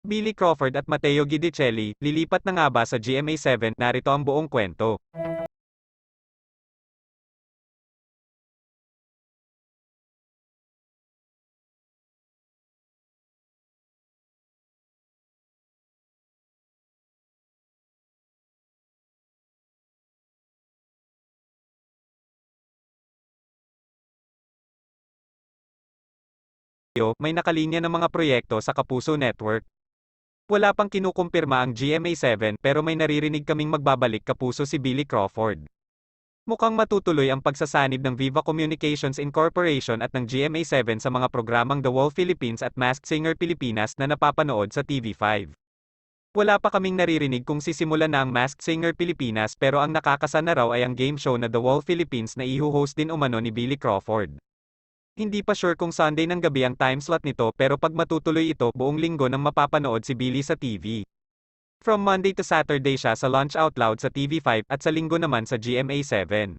Billy Crawford at Matteo Guidicelli, lilipat na nga ba sa GMA7? Narito ang buong kwento. May nakalinya ng mga proyekto sa Kapuso Network. Wala pang kinukumpirma ang GMA7 pero may naririnig kaming magbabalik Kapuso si Billy Crawford. Mukhang matutuloy ang pagsasanib ng Viva Communications Incorporation at ng GMA7 sa mga programang The Wall Philippines at Masked Singer Pilipinas na napapanood sa TV5. Wala pa kaming naririnig kung sisimulan na ang Masked Singer Pilipinas pero ang nakakasa na raw ay ang game show na The Wall Philippines na iho-host din umano ni Billy Crawford. Hindi pa sure kung Sunday ng gabi ang time slot nito pero pag matutuloy ito buong linggo nang mapapanood si Billy sa TV. From Monday to Saturday siya sa Lunch Out Loud sa TV5 at sa linggo naman sa GMA7.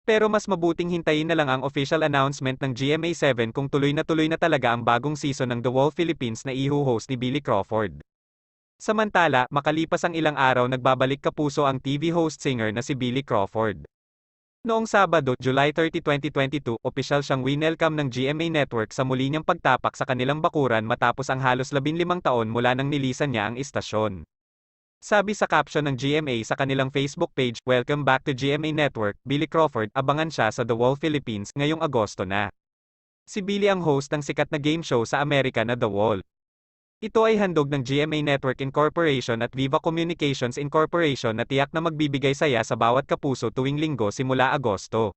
Pero mas mabuting hintayin na lang ang official announcement ng GMA7 kung tuloy na talaga ang bagong season ng The Wall Philippines na iho-host ni Billy Crawford. Samantala, makalipas ang ilang araw nagbabalik Kapuso ang TV host singer na si Billy Crawford. Noong Sabado, July 30, 2022, opisyal siyang winelcome ng GMA Network sa muli niyang pagtapak sa kanilang bakuran matapos ang halos 15 taon mula nang nilisan niya ang istasyon. Sabi sa caption ng GMA sa kanilang Facebook page, "Welcome back to GMA Network, Billy Crawford." Abangan siya sa The Wall Philippines ngayong Agosto na. Si Billy ang host ng sikat na game show sa Amerika na The Wall. Ito ay handog ng GMA Network Incorporation at Viva Communications Incorporation na tiyak na magbibigay saya sa bawat kapuso tuwing linggo simula Agosto.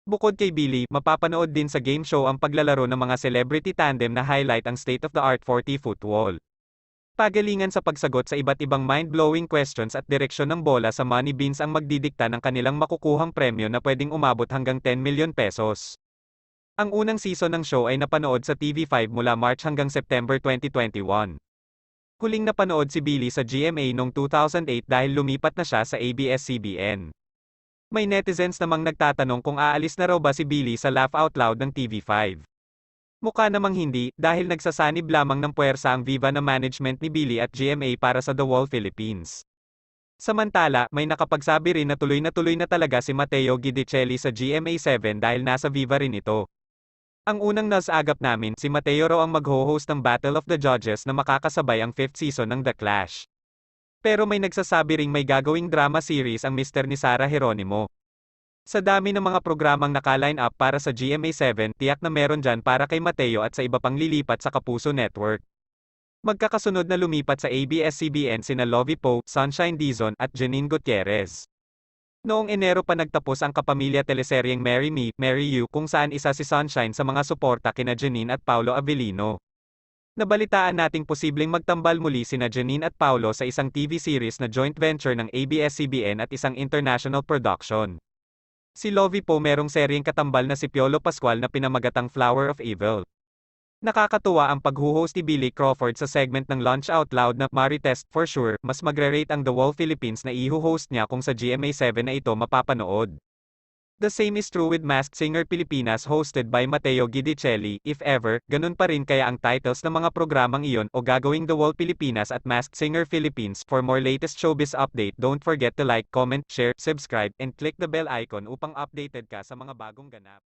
Bukod kay Billy, mapapanood din sa game show ang paglalaro ng mga celebrity tandem na highlight ang state-of-the-art 40-foot wall. Pagalingan sa pagsagot sa iba't ibang mind-blowing questions at direksyon ng bola sa Money Beans ang magdidikta ng kanilang makukuhang premyo na pwedeng umabot hanggang 10 million pesos. Ang unang season ng show ay napanood sa TV5 mula March hanggang September 2021. Huling napanood si Billy sa GMA noong 2008 dahil lumipat na siya sa ABS-CBN. May netizens namang nagtatanong kung aalis na raw ba si Billy sa Laugh Out Loud ng TV5. Mukha namang hindi, dahil nagsasanib lamang ng puwersa ang Viva na management ni Billy at GMA para sa The Wall Philippines. Samantala, may nakapagsabi rin na tuloy na talaga si Matteo Guidicelli sa GMA7 dahil nasa Viva rin ito. Ang unang nasagap namin, si Matteo raw ang magho-host ng Battle of the Judges na makakasabay ang 5th season ng The Clash. Pero may nagsasabi ring may gagawing drama series ang Mr. ni Sarah Geronimo. Sa dami ng mga programang naka-line up para sa GMA7, tiyak na meron dyan para kay Matteo at sa iba pang lilipat sa Kapuso Network. Magkakasunod na lumipat sa ABS-CBN sina Lovie Poe, Sunshine Dizon, at Janine Gutierrez. Noong Enero pa nagtapos ang kapamilya teleseryeng Marry Me, Marry You kung saan isa si Sunshine sa mga suporta kina Janine at Paulo Avellino. Nabalitaan nating posibleng magtambal muli sina Janine at Paulo sa isang TV series na joint venture ng ABS-CBN at isang international production. Si Lovie Poe merong seryeng katambal na si Piolo Pascual na pinamagatang Flower of Evil. Nakakatuwa ang paghuhost ni Billy Crawford sa segment ng Lunch Out Loud na Marites, for sure, mas magre-rate ang The Wall Philippines na iho-host niya kung sa GMA7 na ito mapapanood. The same is true with Masked Singer Pilipinas hosted by Matteo Guidicelli, if ever, ganun pa rin kaya ang titles ng mga programang iyon o gagawing The Wall Pilipinas at Masked Singer Philippines. For more latest showbiz update, don't forget to like, comment, share, subscribe, and click the bell icon upang updated ka sa mga bagong ganap.